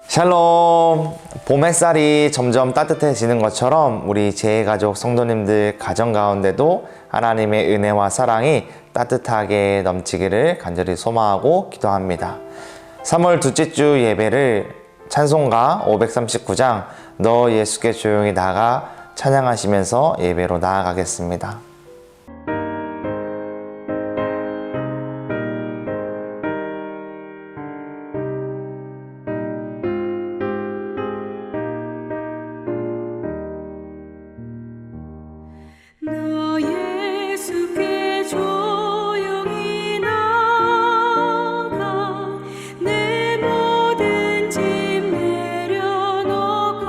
샬롬! 봄 햇살이 점점 따뜻해지는 것처럼 우리 재가족 성도님들 가정 가운데도 하나님의 은혜와 사랑이 따뜻하게 넘치기를 간절히 소망하고 기도합니다. 3월 둘째 주 예배를 찬송가 539장 너 예수께 조용히 나가 찬양하시면서 예배로 나아가겠습니다. 너 예수께 조용히 나가 내 모든 짐 내려놓고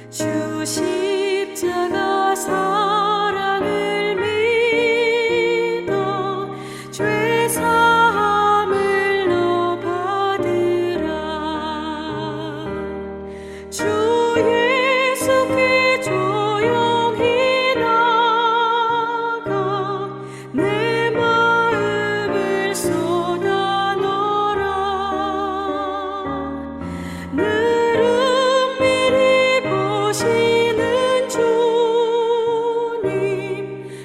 주 십자가 사랑을 믿어 죄 사함을 너 받으라. 주 예수께 조용히 나가 내 마음을 쏟아 놓으라. 늘 은밀히 보시는 주님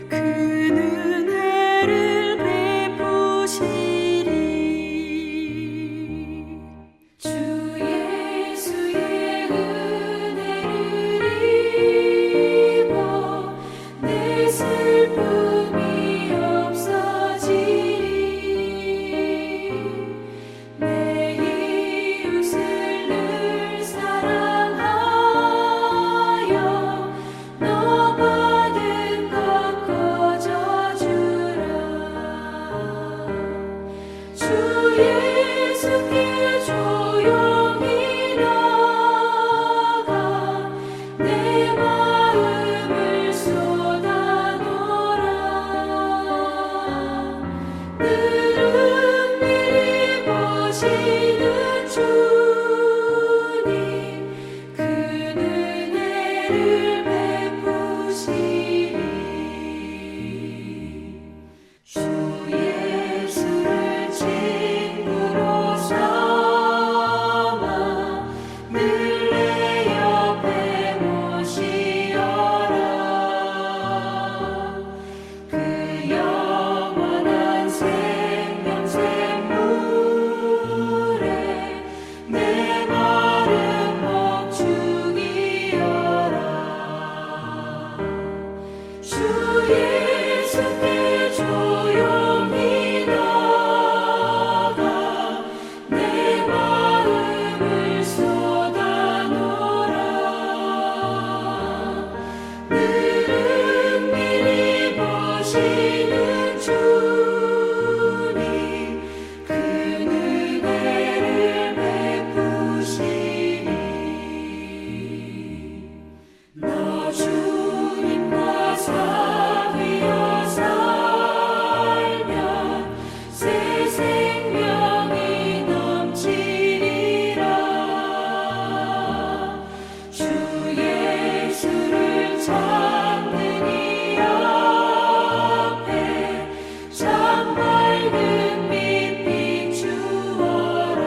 그 은혜를 베푸시리. 주 예수의 은혜를 입어 내 슬픔이 없어지리. 내 이웃을 늘 사랑하여 너 받은 것 거저주라. 주 예수께 조용히 나가 내 마음을 쏟아 놓으라. 늘 은밀히 보시는 주님 그 은혜를 베푸시리. 주 예수를 친구로 삼아 늘 내 옆에 모시어라. 그 영원한 생명샘물에 내 마른 목 죽이어라. 주 예수께 조용히 나가 내 마음을 쏟아 놓으라. 늘 은밀히 보시는 주님 그 은혜를 베푸시리. 너 주님과 사귀어 살면 새 생명이 넘치리라. 주 예수를 찾는 이 앞에 참 밝은 빛 비추어라.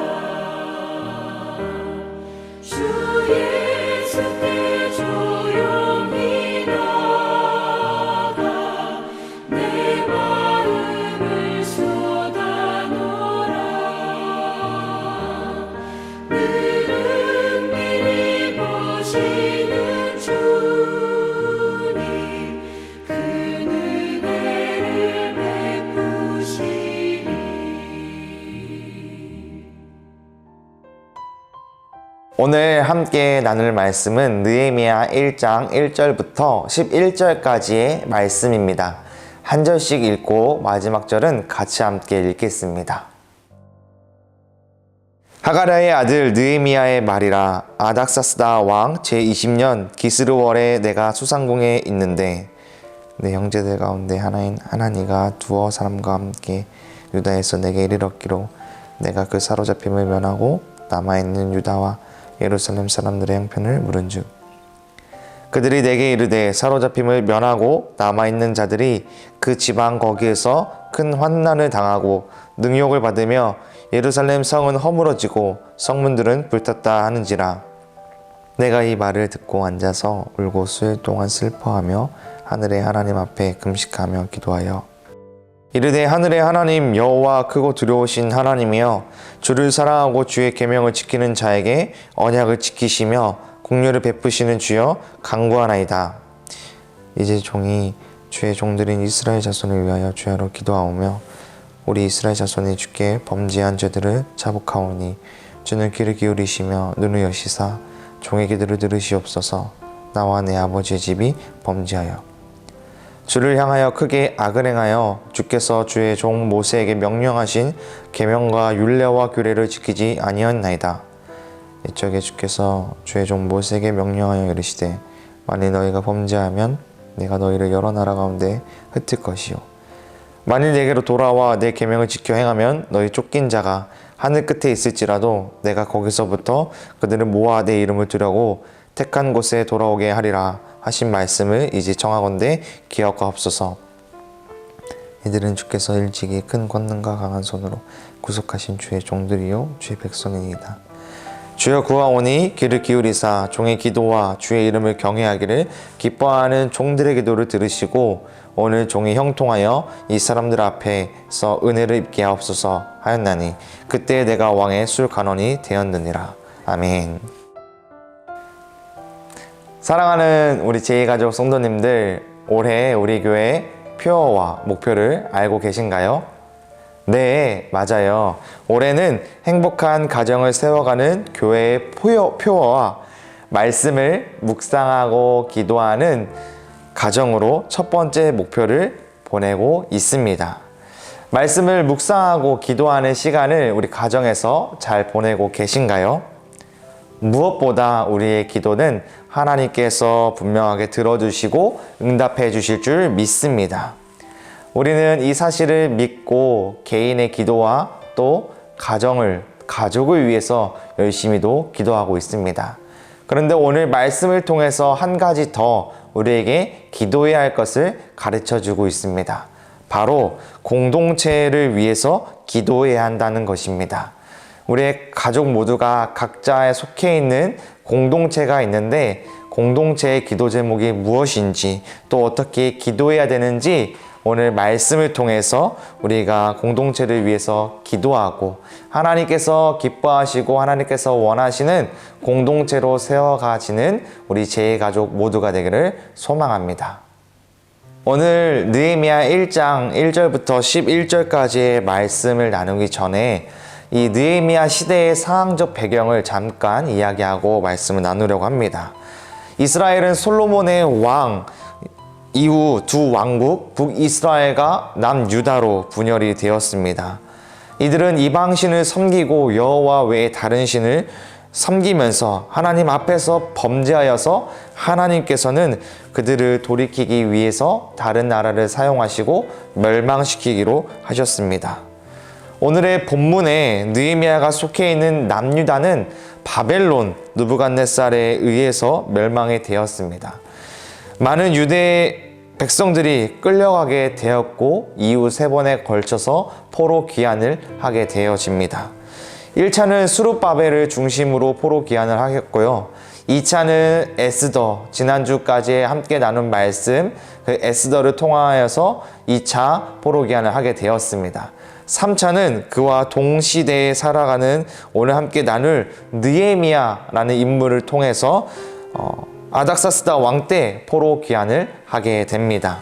주 예수께 조용히 나가 내 마음을 쏟아 놓으라. 늘 은밀히 보시는 주님 그 은혜를 베푸시리. 오늘 함께 나눌 말씀은 느헤미야 1장 1절부터 11절까지의 말씀입니다. 한 절씩 읽고 마지막 절은 같이 함께 읽겠습니다. 하가랴의 아들 느헤미야의 말이라. 아닥사스다 왕 제20년 기스르월에 내가 수상궁에 있는데 내 형제들 가운데 하나인 하나니가 두어 사람과 함께 유다에서 내게 이르렀기로 내가 그 사로잡힘을 면하고 남아있는 유다와 예루살렘 사람들의 형편을 물은즉 그들이 내게 이르되 사로잡힘을 면하고 남아있는 자들이 그 지방 거기에서 큰 환난을 당하고 능욕을 받으며 예루살렘 성은 허물어지고 성문들은 불탔다 하는지라. 내가 이 말을 듣고 앉아서 울고 수일 동안 슬퍼하며 하늘의 하나님 앞에 금식하며 기도하여 이르되 하늘의 하나님 여호와 크고 두려우신 하나님이여 주를 사랑하고 주의 계명을 지키는 자에게 언약을 지키시며 긍휼을 베푸시는 주여 간구하나이다. 이제 종이 주의 종들인 이스라엘 자손을 위하여 주야로 기도하오며 우리 이스라엘 자손이 주께 범죄한 죄들을 자복하오니 주는 귀를 기울이시며 눈을 여시사 종의 기도를 들으시옵소서. 나와 내 아버지의 집이 범죄하여 주를 향하여 크게 악을 행하여 주께서 주의 종 모세에게 명령하신 계명과 율례와 규례를 지키지 아니었나이다. 이쪽에 주께서 주의 종 모세에게 명령하여 이르시되 만일 너희가 범죄하면 내가 너희를 여러 나라 가운데 흩을 것이요 만일 내게로 돌아와 내 계명을 지켜 행하면 너희 쫓긴 자가 하늘 끝에 있을지라도 내가 거기서부터 그들을 모아 내 이름을 두려고 택한 곳에 돌아오게 하리라 하신 말씀을 이제 정하건대 기억하옵소서. 이들은 주께서 일찍이 큰 권능과 강한 손으로 구속하신 주의 종들이요 주의 백성이니이다. 주여 구하오니 귀를 기울이사 종의 기도와 주의 이름을 경외하기를 기뻐하는 종들의 기도를 들으시고 오늘 종이 형통하여 이 사람들 앞에서 은혜를 입게 하옵소서 하였나니 그때 내가 왕의 술간원이 되었느니라. 아멘. 사랑하는 우리 제2가족 성도님들, 올해 우리 교회 표어와 목표를 알고 계신가요? 네, 맞아요. 올해는 행복한 가정을 세워가는 교회의 표어와 말씀을 묵상하고 기도하는 가정으로 첫 번째 목표를 보내고 있습니다. 말씀을 묵상하고 기도하는 시간을 우리 가정에서 잘 보내고 계신가요? 무엇보다 우리의 기도는 하나님께서 분명하게 들어주시고 응답해 주실 줄 믿습니다. 우리는 이 사실을 믿고 개인의 기도와 또 가족을 위해서 열심히도 기도하고 있습니다. 그런데 오늘 말씀을 통해서 한 가지 더 우리에게 기도해야 할 것을 가르쳐 주고 있습니다. 바로 공동체를 위해서 기도해야 한다는 것입니다. 우리의 가족 모두가 각자에 속해 있는 공동체가 있는데 공동체의 기도 제목이 무엇인지 또 어떻게 기도해야 되는지 오늘 말씀을 통해서 우리가 공동체를 위해서 기도하고 하나님께서 기뻐하시고 하나님께서 원하시는 공동체로 세워가지는 우리 제2가족 모두가 되기를 소망합니다. 오늘 느헤미야 1장 1절부터 11절까지의 말씀을 나누기 전에 이 느헤미야 시대의 상황적 배경을 잠깐 이야기하고 말씀을 나누려고 합니다. 이스라엘은 솔로몬의 왕 이후 두 왕국 북이스라엘과 남유다로 분열이 되었습니다. 이들은 이방신을 섬기고 여호와 외에 다른 신을 섬기면서 하나님 앞에서 범죄하여서 하나님께서는 그들을 돌이키기 위해서 다른 나라를 사용하시고 멸망시키기로 하셨습니다. 오늘의 본문에 느헤미야가 속해 있는 남유다는 바벨론 느부갓네살에 의해서 멸망이 되었습니다. 많은 유대 백성들이 끌려가게 되었고 이후 3번에 걸쳐서 포로 귀환을 하게 되어집니다. 1차는 수룹바벨을 중심으로 포로 귀환을 하였고요. 2차는 에스더, 지난주까지 함께 나눈 말씀 그 에스더를 통하여서 2차 포로 귀환을 하게 되었습니다. 3차는 그와 동시대에 살아가는 오늘 함께 나눌 느헤미야라는 인물을 통해서 아닥사스다 왕 때 포로 귀환을 하게 됩니다.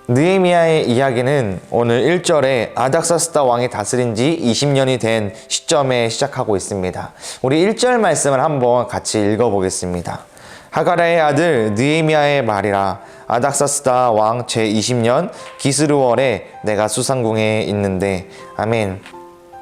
느헤미야의 이야기는 오늘 1절에 아닥사스다 왕이 다스린 지 20년이 된 시점에 시작하고 있습니다. 우리 1절 말씀을 한번 같이 읽어보겠습니다. 하가랴의 아들 느헤미야의 말이라. 아닥사스다 왕 제20년 기스르월에 내가 수상궁에 있는데. 아멘.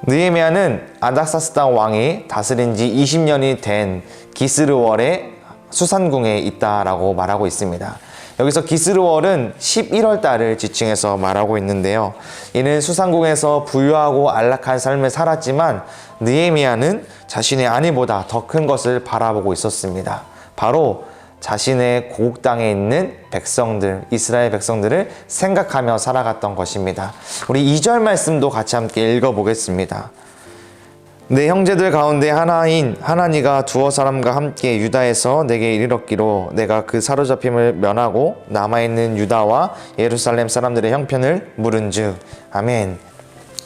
느헤미야는 아닥사스다 왕이 다스린 지 20년이 된 기스르월에 수산궁에 있다라고 말하고 있습니다. 여기서 기스르월은 11월 달을 지칭해서 말하고 있는데요. 이는 수산궁에서 부유하고 안락한 삶을 살았지만 느헤미야는 자신의 아내보다 더 큰 것을 바라보고 있었습니다. 바로 자신의 고국 땅에 있는 백성들, 이스라엘 백성들을 생각하며 살아갔던 것입니다. 우리 2절 말씀도 같이 함께 읽어보겠습니다. 내 형제들 가운데 하나인 하나니가 두어 사람과 함께 유다에서 내게 이르렀기로 내가 그 사로잡힘을 면하고 남아있는 유다와 예루살렘 사람들의 형편을 물은즉. 아멘.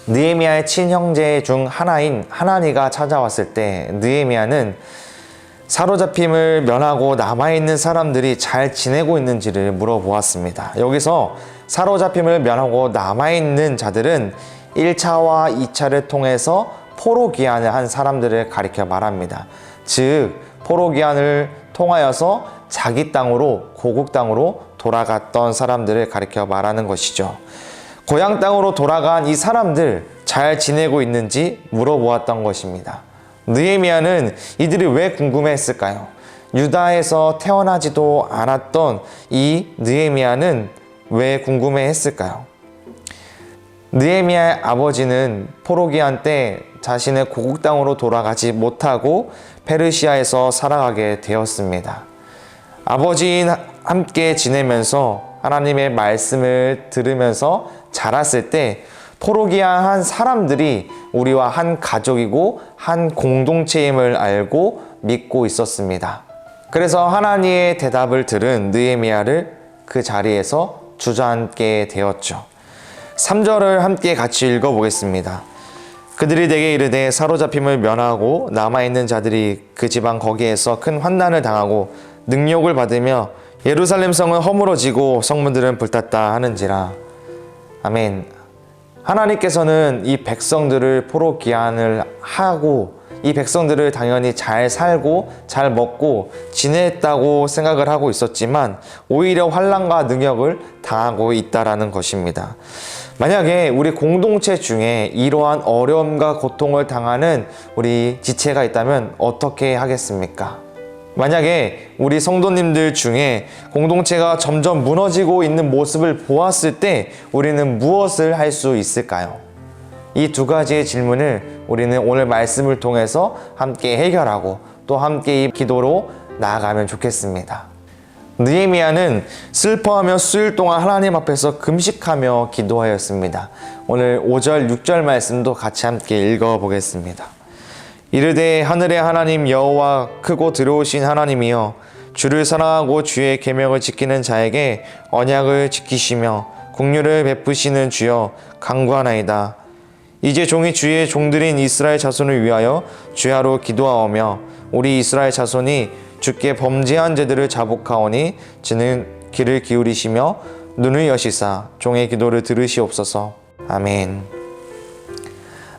느헤미야의 친형제 중 하나인 하나니가 찾아왔을 때 느헤미야는 사로잡힘을 면하고 남아있는 사람들이 잘 지내고 있는지를 물어보았습니다. 여기서 사로잡힘을 면하고 남아있는 자들은 1차와 2차를 통해서 포로 귀환을 한 사람들을 가리켜 말합니다. 즉 포로 귀환을 통하여서 자기 땅으로, 고국 땅으로 돌아갔던 사람들을 가리켜 말하는 것이죠. 고향 땅으로 돌아간 이 사람들 잘 지내고 있는지 물어보았던 것입니다. 느헤미야는 이들이 왜 궁금해했을까요? 유다에서 태어나지도 않았던 이 느헤미야는 왜 궁금해했을까요? 느헤미야의 아버지는 포로기한 때 자신의 고국 땅으로 돌아가지 못하고 페르시아에서 살아가게 되었습니다. 아버지인 함께 지내면서 하나님의 말씀을 들으면서 자랐을 때 포로기한 사람들이 우리와 한 가족이고 한 공동체임을 알고 믿고 있었습니다. 그래서 하나님의 대답을 들은 느헤미야를 그 자리에서 주저앉게 되었죠. 3절을 함께 같이 읽어보겠습니다. 그들이 내게 이르되 사로잡힘을 면하고 남아있는 자들이 그 지방 거기에서 큰 환난을 당하고 능욕을 받으며 예루살렘 성은 허물어지고 성문들은 불탔다 하는지라. 아멘. 하나님께서는 이 백성들을 포로 귀환을 하고 이 백성들을 당연히 잘 살고 잘 먹고 지냈다고 생각을 하고 있었지만 오히려 환난과 능욕을 당하고 있다라는 것입니다. 만약에 우리 공동체 중에 이러한 어려움과 고통을 당하는 우리 지체가 있다면 어떻게 하겠습니까? 만약에 우리 성도님들 중에 공동체가 점점 무너지고 있는 모습을 보았을 때 우리는 무엇을 할 수 있을까요? 이 두 가지의 질문을 우리는 오늘 말씀을 통해서 함께 해결하고 또 함께 이 기도로 나아가면 좋겠습니다. 느헤미야는 슬퍼하며 수일 동안 하나님 앞에서 금식하며 기도하였습니다. 오늘 5절, 6절 말씀도 같이 함께 읽어보겠습니다. 이르되 하늘의 하나님 여호와 크고 들어오신 하나님이여 주를 사랑하고 주의 계명을 지키는 자에게 언약을 지키시며 긍휼을 베푸시는 주여 간구하나이다. 이제 종이 주의 종들인 이스라엘 자손을 위하여 주야로 기도하오며 우리 이스라엘 자손이 주께 범죄한 죄들을 자복하오니 주는 귀를 기울이시며 눈을 여시사 종의 기도를 들으시옵소서. 아멘.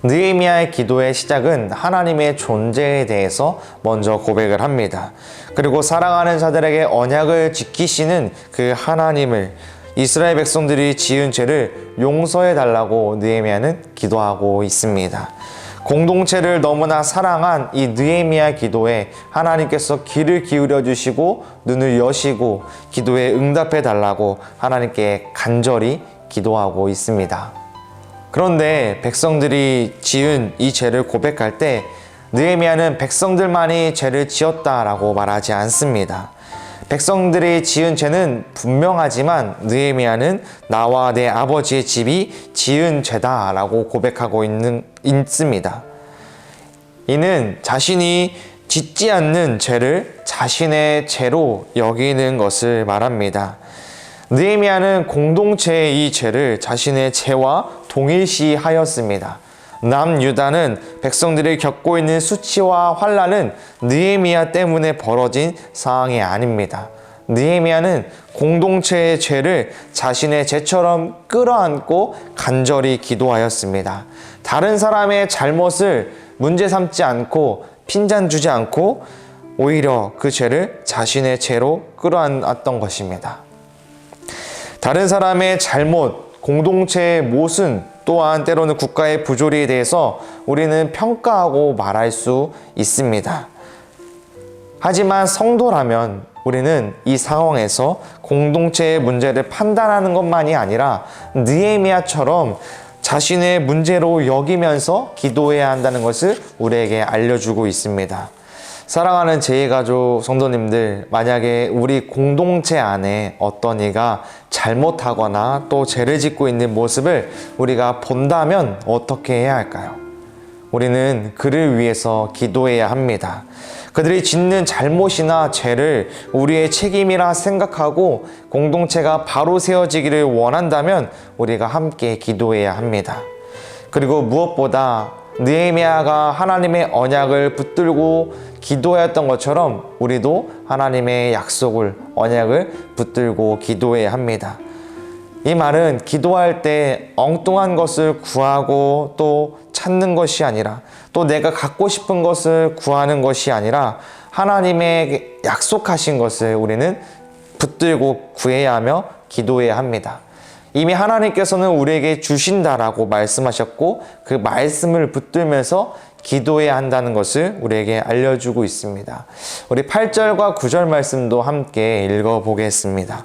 느헤미야의 기도의 시작은 하나님의 존재에 대해서 먼저 고백을 합니다. 그리고 사랑하는 자들에게 언약을 지키시는 그 하나님을, 이스라엘 백성들이 지은 죄를 용서해 달라고 느헤미야는 기도하고 있습니다. 공동체를 너무나 사랑한 이 느헤미야 기도에 하나님께서 귀를 기울여 주시고 눈을 여시고 기도에 응답해 달라고 하나님께 간절히 기도하고 있습니다. 그런데 백성들이 지은 이 죄를 고백할 때 느헤미야는 백성들만이 죄를 지었다라고 말하지 않습니다. 백성들이 지은 죄는 분명하지만 느헤미야는 나와 내 아버지의 집이 지은 죄다라고 고백하고 있습니다. 이는 자신이 짓지 않는 죄를 자신의 죄로 여기는 것을 말합니다. 느헤미야는 공동체의 이 죄를 자신의 죄와 동일시하였습니다. 남유다는 백성들이 겪고 있는 수치와 환난은 느헤미야 때문에 벌어진 상황이 아닙니다. 느헤미야는 공동체의 죄를 자신의 죄처럼 끌어안고 간절히 기도하였습니다. 다른 사람의 잘못을 문제 삼지 않고 핀잔 주지 않고 오히려 그 죄를 자신의 죄로 끌어안았던 것입니다. 다른 사람의 잘못, 공동체의 모순, 또한 때로는 국가의 부조리에 대해서 우리는 평가하고 말할 수 있습니다. 하지만 성도라면 우리는 이 상황에서 공동체의 문제를 판단하는 것만이 아니라 느헤미야처럼 자신의 문제로 여기면서 기도해야 한다는 것을 우리에게 알려주고 있습니다. 사랑하는 제2가족 성도님들, 만약에 우리 공동체 안에 어떤 이가 잘못하거나 또 죄를 짓고 있는 모습을 우리가 본다면 어떻게 해야 할까요? 우리는 그를 위해서 기도해야 합니다. 그들이 짓는 잘못이나 죄를 우리의 책임이라 생각하고 공동체가 바로 세워지기를 원한다면 우리가 함께 기도해야 합니다. 그리고 무엇보다 느헤미야가 하나님의 언약을 붙들고 기도했던 것처럼 우리도 하나님의 약속을, 언약을 붙들고 기도해야 합니다. 이 말은 기도할 때 엉뚱한 것을 구하고 또 찾는 것이 아니라, 또 내가 갖고 싶은 것을 구하는 것이 아니라 하나님의 약속하신 것을 우리는 붙들고 구해야 하며 기도해야 합니다. 이미 하나님께서는 우리에게 주신다라고 말씀하셨고 그 말씀을 붙들면서 기도해야 한다는 것을 우리에게 알려주고 있습니다. 우리 8절과 9절 말씀도 함께 읽어보겠습니다.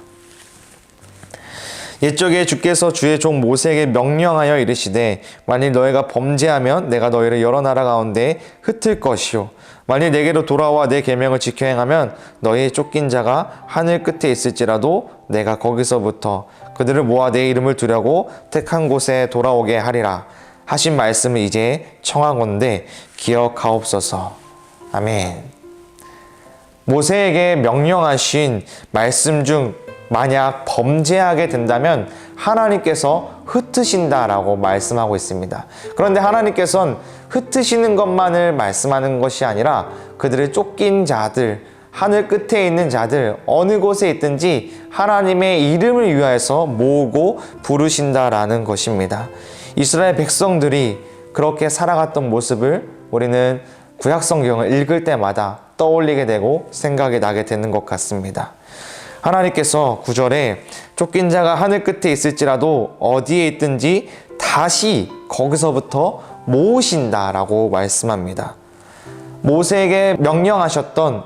옛적에 주께서 주의 종 모세에게 명령하여 이르시되 만일 너희가 범죄하면 내가 너희를 여러 나라 가운데 흩을 것이요 만일 내게로 돌아와 내 계명을 지켜 행하면 너희 쫓긴 자가 하늘 끝에 있을지라도 내가 거기서부터 그들을 모아 내 이름을 두려고 택한 곳에 돌아오게 하리라 하신 말씀을 이제 청하건대 기억하옵소서. 아멘. 모세에게 명령하신 말씀 중 만약 범죄하게 된다면 하나님께서 흩으신다라고 말씀하고 있습니다. 그런데 하나님께서는 흩으시는 것만을 말씀하는 것이 아니라 그들을 쫓긴 자들, 하늘 끝에 있는 자들, 어느 곳에 있든지 하나님의 이름을 위하여서 모으고 부르신다라는 것입니다. 이스라엘 백성들이 그렇게 살아갔던 모습을 우리는 구약성경을 읽을 때마다 떠올리게 되고 생각이 나게 되는 것 같습니다. 하나님께서 9절에 쫓긴 자가 하늘 끝에 있을지라도 어디에 있든지 다시 거기서부터 모으신다라고 말씀합니다. 모세에게 명령하셨던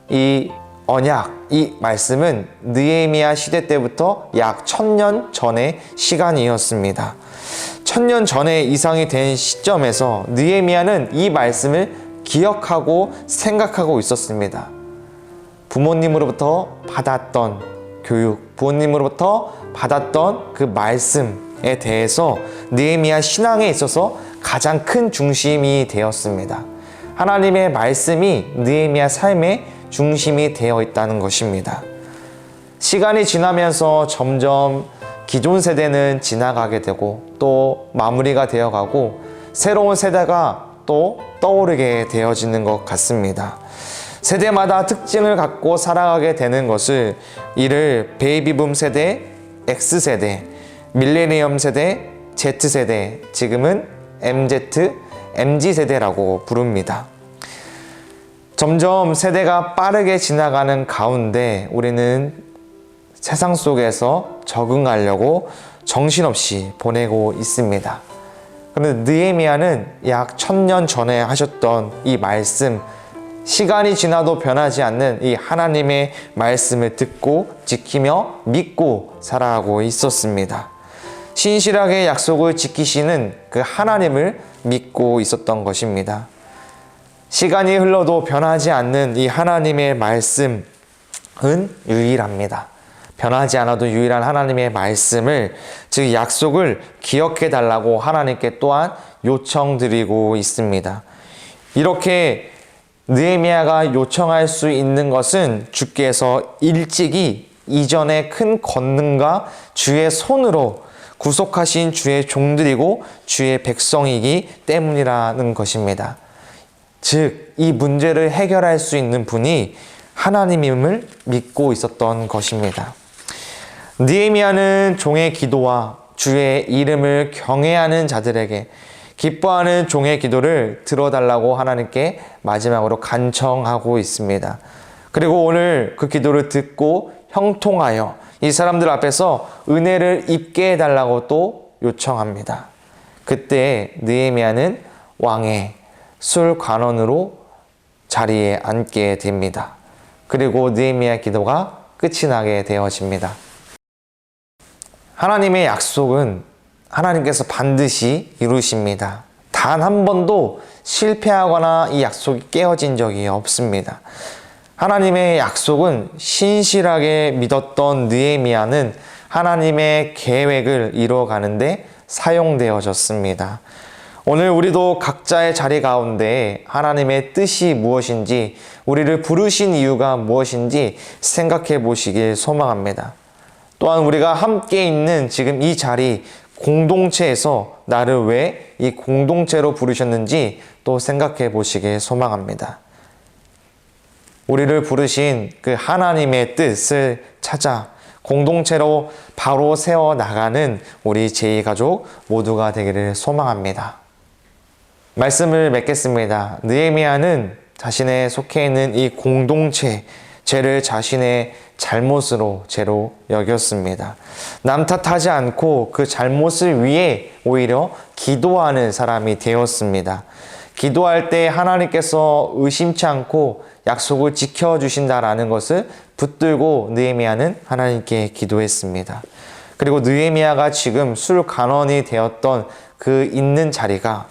이 언약, 이 말씀은 느헤미야 시대 때부터 약 1000년 전의 시간이었습니다. 1000년 전에 이상이 된 시점에서 느헤미야는 이 말씀을 기억하고 생각하고 있었습니다. 부모님으로부터 받았던 교육, 부모님으로부터 받았던 그 말씀에 대해서 느헤미야 신앙에 있어서 가장 큰 중심이 되었습니다. 하나님의 말씀이 느헤미야 삶의 중심이 되어 있다는 것입니다. 시간이 지나면서 점점 기존 세대는 지나가게 되고 또 마무리가 되어가고 새로운 세대가 또 떠오르게 되어지는 것 같습니다. 세대마다 특징을 갖고 살아가게 되는 것을 이를 베이비붐 세대, X세대, 밀레니엄 세대, Z세대, 지금은 MZ, MZ세대라고 부릅니다. 점점 세대가 빠르게 지나가는 가운데 우리는 세상 속에서 적응하려고 정신없이 보내고 있습니다. 그런데 느헤미야는 약 1000년 전에 하셨던 이 말씀, 시간이 지나도 변하지 않는 이 하나님의 말씀을 듣고 지키며 믿고 살아가고 있었습니다. 신실하게 약속을 지키시는 그 하나님을 믿고 있었던 것입니다. 시간이 흘러도 변하지 않는 이 하나님의 말씀은 유일합니다. 변하지 않아도 유일한 하나님의 말씀을, 즉 약속을 기억해 달라고 하나님께 또한 요청드리고 있습니다. 이렇게 느헤미야가 요청할 수 있는 것은 주께서 일찍이 이전의 큰 권능과 주의 손으로 구속하신 주의 종들이고 주의 백성이기 때문이라는 것입니다. 즉, 이 문제를 해결할 수 있는 분이 하나님임을 믿고 있었던 것입니다. 느헤미야는 종의 기도와 주의 이름을 경외하는 자들에게 기뻐하는 종의 기도를 들어달라고 하나님께 마지막으로 간청하고 있습니다. 그리고 오늘 그 기도를 듣고 형통하여 이 사람들 앞에서 은혜를 입게 해달라고 또 요청합니다. 그때 느헤미야는 왕의 술관원으로 자리에 앉게 됩니다. 그리고 느헤미야의 기도가 끝이 나게 되어집니다. 하나님의 약속은 하나님께서 반드시 이루십니다. 단 한 번도 실패하거나 이 약속이 깨어진 적이 없습니다. 하나님의 약속은 신실하게 믿었던 느헤미야는 하나님의 계획을 이루어가는데 사용되어졌습니다. 오늘 우리도 각자의 자리 가운데 하나님의 뜻이 무엇인지, 우리를 부르신 이유가 무엇인지 생각해 보시길 소망합니다. 또한 우리가 함께 있는 지금 이 자리, 공동체에서 나를 왜 이 공동체로 부르셨는지 또 생각해 보시길 소망합니다. 우리를 부르신 그 하나님의 뜻을 찾아 공동체로 바로 세워 나가는 우리 제2가족 모두가 되기를 소망합니다. 말씀을 맺겠습니다. 느헤미야는 자신의 속해 있는 이 공동체, 죄를 자신의 잘못으로 죄로 여겼습니다. 남 탓하지 않고 그 잘못을 위해 오히려 기도하는 사람이 되었습니다. 기도할 때 하나님께서 의심치 않고 약속을 지켜주신다라는 것을 붙들고 느헤미야는 하나님께 기도했습니다. 그리고 느헤미야가 지금 술간원이 되었던 그 있는 자리가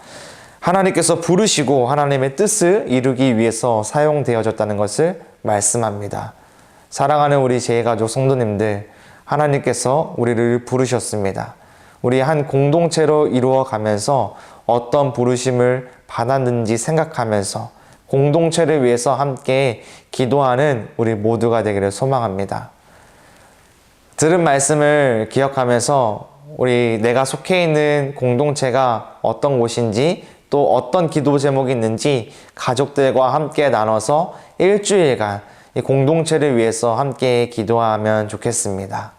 하나님께서 부르시고 하나님의 뜻을 이루기 위해서 사용되어졌다는 것을 말씀합니다. 사랑하는 우리 제2가족 성도님들, 하나님께서 우리를 부르셨습니다. 우리 한 공동체로 이루어가면서 어떤 부르심을 받았는지 생각하면서 공동체를 위해서 함께 기도하는 우리 모두가 되기를 소망합니다. 들은 말씀을 기억하면서 우리 내가 속해 있는 공동체가 어떤 곳인지 또 어떤 기도 제목이 있는지 가족들과 함께 나눠서 일주일간 이 공동체를 위해서 함께 기도하면 좋겠습니다.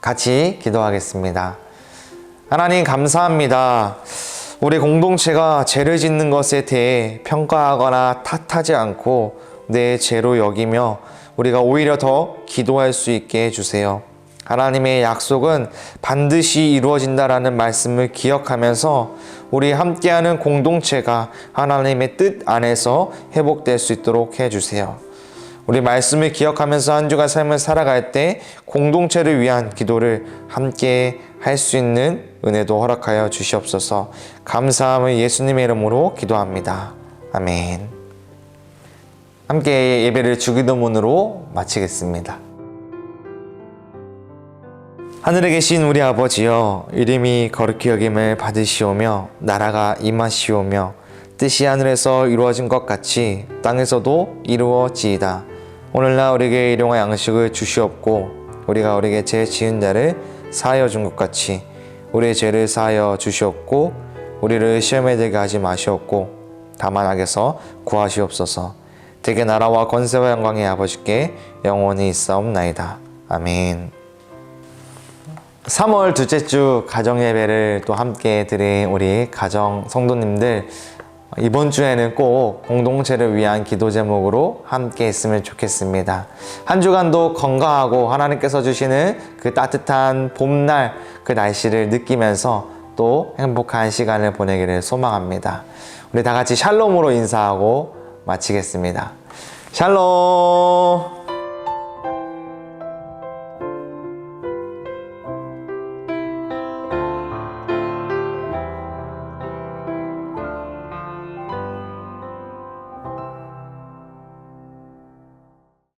같이 기도하겠습니다. 하나님 감사합니다. 우리 공동체가 죄를 짓는 것에 대해 평가하거나 탓하지 않고 내 죄로 여기며 우리가 오히려 더 기도할 수 있게 해주세요. 하나님의 약속은 반드시 이루어진다라는 말씀을 기억하면서 우리 함께하는 공동체가 하나님의 뜻 안에서 회복될 수 있도록 해주세요. 우리 말씀을 기억하면서 한 주간 삶을 살아갈 때 공동체를 위한 기도를 함께 할 수 있는 은혜도 허락하여 주시옵소서. 감사함을 예수님의 이름으로 기도합니다. 아멘. 함께 예배를 주기도문으로 마치겠습니다. 하늘에 계신 우리 아버지여, 이름이 거룩히 여김을 받으시오며 나라가 임하시오며 뜻이 하늘에서 이루어진 것 같이 땅에서도 이루어지이다. 오늘날 우리에게 일용할 양식을 주시옵고 우리가 우리에게 죄 지은 자를 사하여 준 것 같이 우리의 죄를 사하여 주시옵고 우리를 시험에 들게 하지 마시옵고 다만 악에서 구하시옵소서. 대개 나라와 권세와 영광의 아버지께 영원히 있사옵나이다. 아멘. 3월 둘째 주 가정예배를 또 함께 드린 우리 가정 성도님들, 이번 주에는 꼭 공동체를 위한 기도 제목으로 함께 했으면 좋겠습니다. 한 주간도 건강하고 하나님께서 주시는 그 따뜻한 봄날 그 날씨를 느끼면서 또 행복한 시간을 보내기를 소망합니다. 우리 다 같이 샬롬으로 인사하고 마치겠습니다. 샬롬.